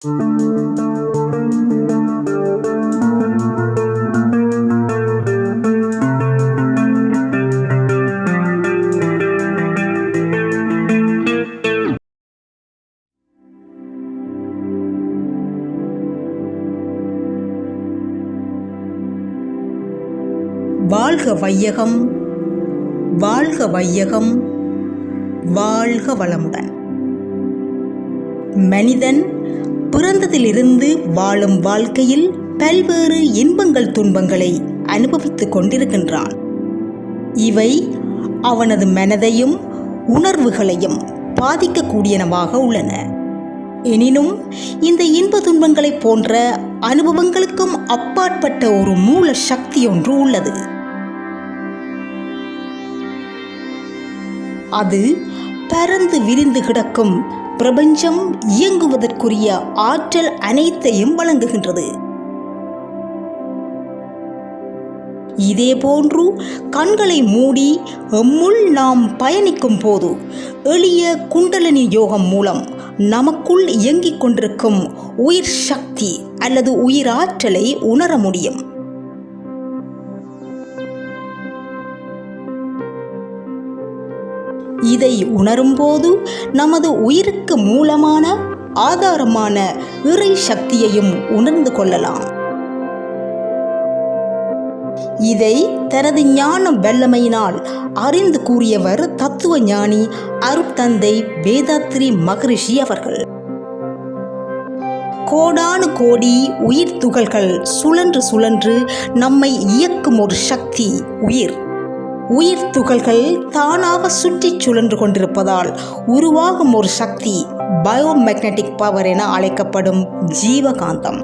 வாழ்க வையகம், வாழ்க வையகம், வாழ்க வளமுடன். மனிதன் பிறந்ததிலிருந்து வாழும் வாழ்க்கையில் பல்வேறு இன்பங்கள் துன்பங்களை அனுபவித்துக் கொண்டிருக்கின்றான். இவை அவனது மனதையும் உணர்வுகளையும் பாதிக்கக்கூடியனவாக உள்ளன. எனினும் இந்த இன்ப துன்பங்களைப் போன்ற அனுபவங்களுக்கும் அப்பாற்பட்ட ஒரு மூல சக்தி ஒன்று உள்ளது. அது பரந்து விரிந்து கிடக்கும் பிரபஞ்சம் இயங்குவதற்குரிய ஆற்றல் அனைத்தையும் வழங்குகின்றது. இதேபோன்று கண்களை மூடி எம்முள் நாம் பயணிக்கும் போது எளிய குண்டலினி யோகம் மூலம் நமக்குள் இயங்கிக் கொண்டிருக்கும் உயிர் சக்தி அல்லது உயிர் ஆற்றலை உணர முடியும். இதை உணரும்போது நமது உயிருக்கு மூலமான ஆதாரமான இறை சக்தியையும் உணர்ந்து கொள்ளலாம். இதை தனது ஞான வல்லமையினால் அறிந்து கூறியவர் தத்துவ ஞானி அருட்தந்தை வேதாத்ரி மகரிஷி அவர்கள். கோடானு கோடி உயிர் துகள்கள் சுழன்று சுழன்று நம்மை இயக்கும் ஒரு சக்தி உயிர். உயிர் துகள்கள் தானாக சுற்றி சுழன்று கொண்டிருப்பதால் உருவாகும் ஒரு சக்தி பயோமேக்னெட்டிக் பவர் என அழைக்கப்படும் ஜீவகாந்தம்.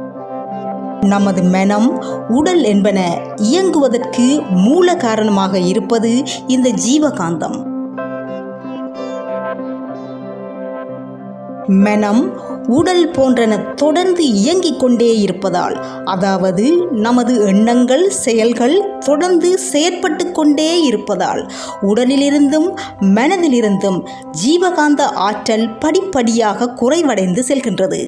நமது மனம், உடல் என்பன இயங்குவதற்கு மூல காரணமாக இருப்பது இந்த ஜீவகாந்தம். மனம், உடல் போன்றன தொடர்ந்து இயங்கிக் கொண்டே இருப்பதால், அதாவது நமது எண்ணங்கள், செயல்கள் தொடர்ந்து செயற்பட்டு கொண்டே இருப்பதால் உடலிலிருந்தும் மனதிலிருந்தும் ஜீவகாந்த ஆற்றல் படிப்படியாக குறைவடைந்து செல்கின்றது.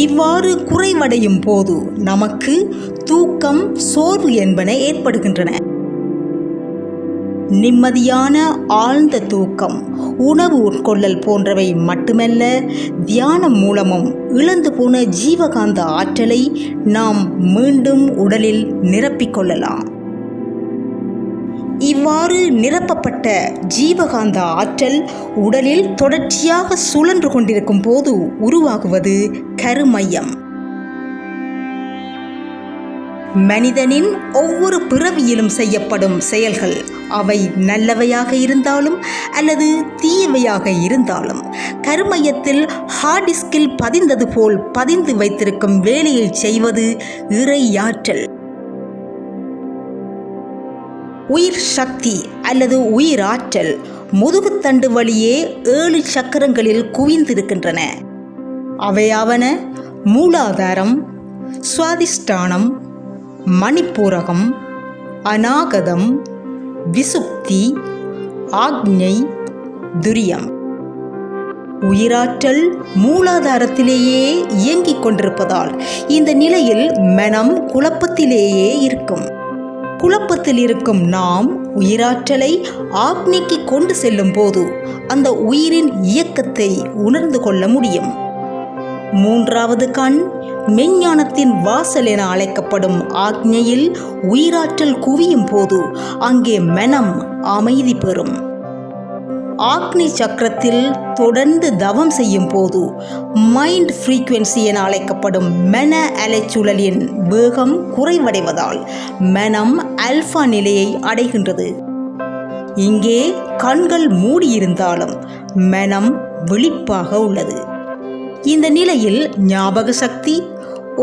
இவ்வாறு குறைவடையும் போது நமக்கு தூக்கம், சோர்வு என்பன ஏற்படுகின்றன. நிம்மதியான ஆழ்ந்த தூக்கம், உணவு உட்கொள்ளல் போன்றவை மட்டுமல்ல, தியானம் மூலமும் இழந்து போன ஜீவகாந்த ஆற்றலை நாம் மீண்டும் உடலில் நிரப்பிக்கொள்ளலாம். இவ்வாறு நிரப்பப்பட்ட ஜீவகாந்த ஆற்றல் உடலில் தொடர்ச்சியாக சுழன்று கொண்டிருக்கும் போது உருவாகுவது கருமையம். மனிதனின் ஒவ்வொரு பிறவியிலும் செய்யப்படும் செயல்கள், அவை நல்லவையாக இருந்தாலும் அல்லது தீயவையாக இருந்தாலும், கருமையத்தில் ஹார்ட் டிஸ்கில் பதிந்தது போல் பதிந்து வைத்திருக்கும் வேலையை செய்வது இறையாற்றல். உயிர் சக்தி அல்லது உயிர் ஆற்றல் முதுகுத்தண்டு வழியே 7 சக்கரங்களில் குவிந்திருக்கின்றன. அவையாவன மூலாதாரம், சுவாதிஷ்டானம், மணிப்பூரகம், அநாகதம், விசுப்தி, ஆக்ஞை, துரியம். உயிராற்றல் மூலாதாரத்திலேயே இயங்கிக் கொண்டிருப்பதால் இந்த நிலையில் மனம் குழப்பத்திலேயே இருக்கும். குழப்பத்தில் இருக்கும் நாம் உயிராற்றலை ஆக்ஞைக்கு கொண்டு செல்லும் போது அந்த உயிரின் இயக்கத்தை உணர்ந்து கொள்ள முடியும். 3வது கண், மெஞ்ஞானத்தின் வாசல் என அழைக்கப்படும் ஆக்ஞையில் உயிராற்றல் குவியும் போது அங்கே மனம் அமைதி பெறும். ஆக்னி சக்கரத்தில் தொடர்ந்து தவம் செய்யும் போது மைண்ட் ஃப்ரீக்வன்சி என அழைக்கப்படும் மன அலைச்சூழலின் வேகம் குறைவடைவதால் மனம் அல்ஃபா நிலையை அடைகின்றது. இங்கே கண்கள் மூடியிருந்தாலும் மனம் விழிப்பாக உள்ளது. இந்த நிலையில் ஞாபக சக்தி,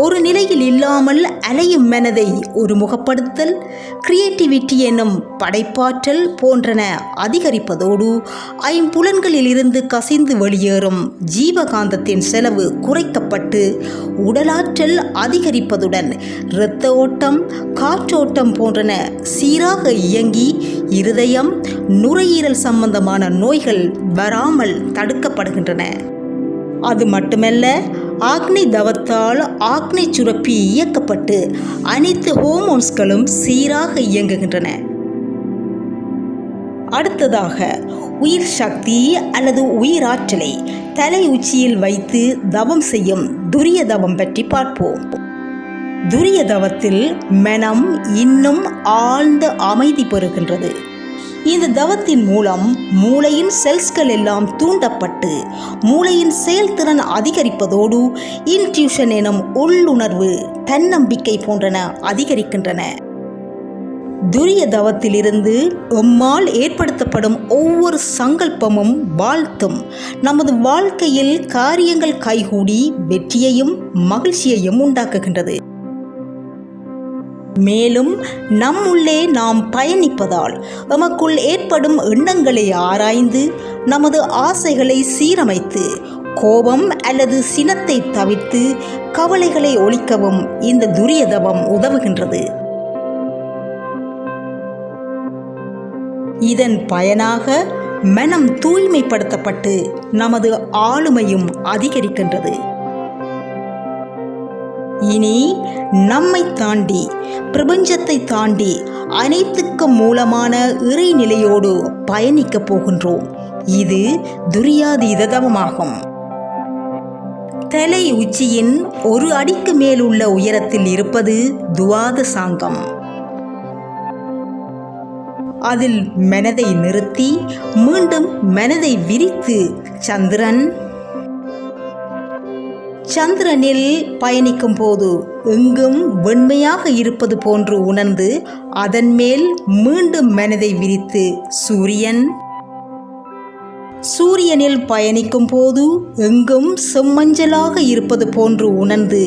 ஒரு நிலையில் இல்லாமல் அலையும் மனதை ஒருமுகப்படுத்தல், கிரியேட்டிவிட்டி என்னும் படைப்பாற்றல் போன்றன அதிகரிப்பதோடு ஐம்புலன்களில் இருந்து கசிந்து வெளியேறும் ஜீவகாந்தத்தின் செலவு குறைக்கப்பட்டு உடலாற்றல் அதிகரிப்பதுடன் இரத்த ஓட்டம், காற்றோட்டம் போன்றன சீராக இயங்கி இருதயம், நுரையீரல் சம்பந்தமான நோய்கள் வராமல் தடுக்கப்படுகின்றன. அது மட்டுமல்ல, ஆக்னி தவத்தால் ஆக்னி சுரப்பி இயக்கப்பட்டு அனைத்து ஹோமோன்ஸ்களும் சீராக இயங்குகின்றன. அடுத்ததாக உயிர் சக்தி அல்லது உயிராற்றலை தலை உச்சியில் வைத்து தவம் செய்யும் துரிய தவம் பற்றி பார்ப்போம். துரிய தவத்தில் மனம் இன்னும் ஆழ்ந்த அமைதி பெறுகின்றது. இந்த தவத்தின் மூலம் மூளையின் செல்ஸ்கள் எல்லாம் தூண்டப்பட்டு மூளையின் செயல்திறன் அதிகரிப்பதோடு இன்ட்யூஷன் எனும் உள்ளுணர்வு, தன்னம்பிக்கை போன்றன அதிகரிக்கின்றன. துரிய தவத்திலிருந்து எம்மால் ஏற்படுத்தப்படும் ஒவ்வொரு சங்கல்பமும் வாழ்த்தும் நமது வாழ்க்கையில் காரியங்கள் கைகூடி வெற்றியையும் மகிழ்ச்சியையும் உண்டாக்குகின்றது. மேலும் நம்முள்ளே நாம் பயணிப்பதால் எமக்குள் ஏற்படும் எண்ணங்களை ஆராய்ந்து நமது ஆசைகளை சீரமைத்து கோபம் அல்லது சினத்தை தவிர்த்து கவலைகளை ஒழிக்கவும் இந்த துரிய தவம் உதவுகின்றது. இதன் பயனாக மனம் தூய்மைப்படுத்தப்பட்டு நமது ஆளுமையும் அதிகரிக்கின்றது. இனி நம்மை தாண்டி, பிரபஞ்சத்தை தாண்டி அனைத்துக்கும் மூலமான இறைநிலையோடு பயணிக்கப் போகின்றோம். இது துரியாதீத தவமாகும். தலை உச்சியின் ஒரு அடிக்கு மேலுள்ள உயரத்தில் இருப்பது துவாத சாங்கம். அதில் மனதை நிறுத்தி மீண்டும் மனதை விரித்து சந்திரனில் பயணிக்கும் போது எங்கும் வெண்மையாக இருப்பது போன்று உணர்ந்து அதன் மேல் மீண்டும் மனதை விரித்து சூரியனில் பயணிக்கும் போது எங்கும் செம்மஞ்சளாக இருப்பது போன்று உணர்ந்து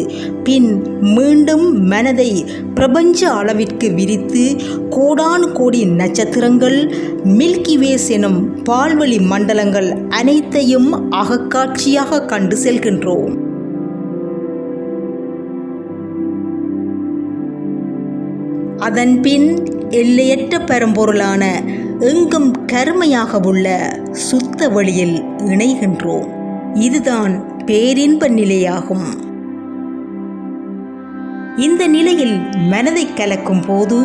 பின் மீண்டும் மனதை பிரபஞ்ச அளவிற்கு விரித்து கோடானு கோடி நட்சத்திரங்கள், மில்கி வேஸ் எனும் பால்வெளி மண்டலங்கள் அனைத்தையும் அகக்காட்சியாக கண்டு செல்கின்றோம். அதன்பின் எல்லையற்ற பரம்பொருளான எங்கும் கருமையாக உள்ள சுத்த வழியில் இணைகின்றோம். இதுதான் பேரின்ப நிலையாகும். இந்த நிலையில் மனதை கலக்கும் போது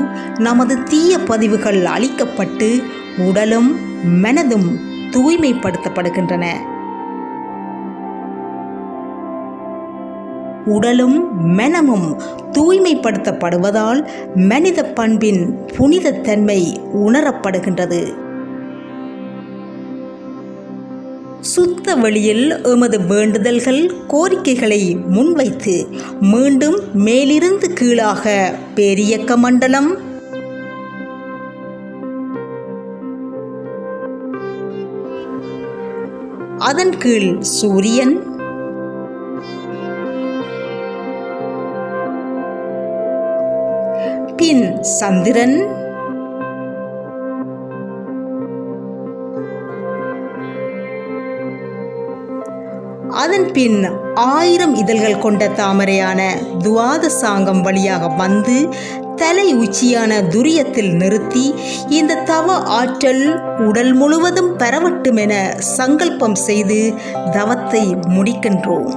நமது தீய பதிவுகள் அழிக்கப்பட்டு உடலும் மனதும் தூய்மைப்படுத்தப்படுகின்றன. உடலும் மனமும் தூய்மைப்படுத்தப்படுவதால் மனித பண்பின் புனிதத்தன்மை உணரப்படுகின்றது. சுத்த வழியில் எமது வேண்டுதல்கள், கோரிக்கைகளை முன்வைத்து மீண்டும் மேலிருந்து கீழாக பேரியக்க மண்டலம், அதன் கீழ் சூரியன், பின் சந்திரன், அதன் பின் 1000 இதழ்கள் கொண்ட தாமரையான துவாத சாங்கம் வழியாக வந்து தலை உச்சியான துரியத்தில் நிறுத்தி இந்த தவ ஆற்றல் உடல் முழுவதும் பரவட்டும் என சங்கல்பம் செய்து தவத்தை முடிக்கின்றோம்.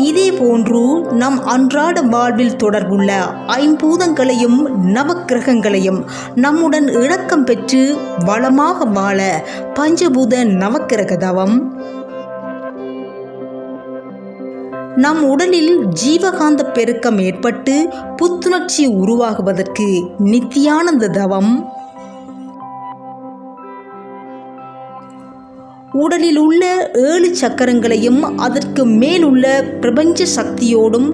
இதே போன்று நம் அன்றாட வாழ்வில் தொடர்புள்ள ஐம்பூதங்களையும் நவக்கிரகங்களையும் நம்முடன் இணக்கம் பெற்று வளமாக வாழ பஞ்சபூத நவக்கிரக தவம், நம் உடலில் ஜீவகாந்த பெருக்கம் ஏற்பட்டு புத்துணர்ச்சி உருவாகுவதற்கு நித்தியானந்த தவம், உடலில் உள்ள 7 சக்கரங்களையும் அதற்கு மேலுள்ள பிரபஞ்ச சக்தியோடும்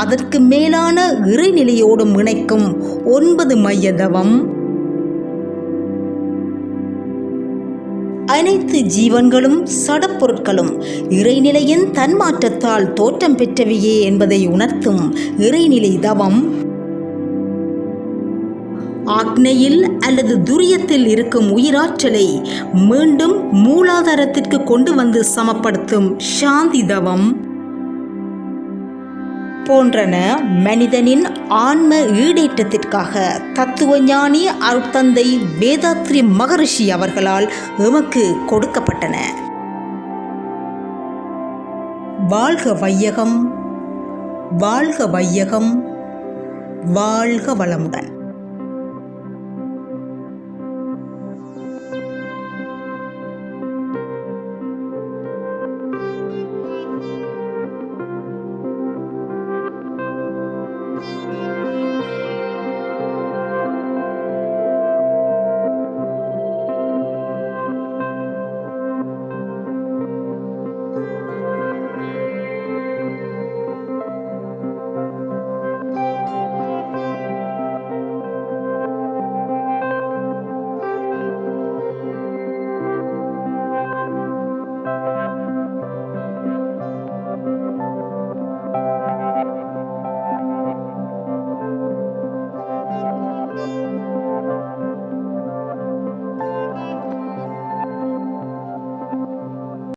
அதற்கு மேலான இறைநிலையோடும் இணைக்கும் 9 மைய தவம், அனைத்து ஜீவன்களும் சடப்பொருட்களும் இறைநிலையின் தன்மாற்றத்தால் தோற்றம் பெற்றவையே என்பதை உணர்த்தும் இறைநிலை தவம், ஆக்னையில் அல்லது துரியத்தில் இருக்கும் உயிராற்றலை மீண்டும் மூலாதாரத்திற்கு கொண்டு வந்து சமப்படுத்தும் சாந்தி தவம் போன்றன மனிதனின் ஆன்ம ஈடேற்றத்திற்காக தத்துவஞானி அருட்தந்தை வேதாத்ரி மகரிஷி அவர்களால் எமக்கு கொடுக்கப்பட்டன. வாழ்க வையகம், வாழ்க வையகம், வாழ்க வளமுடன்.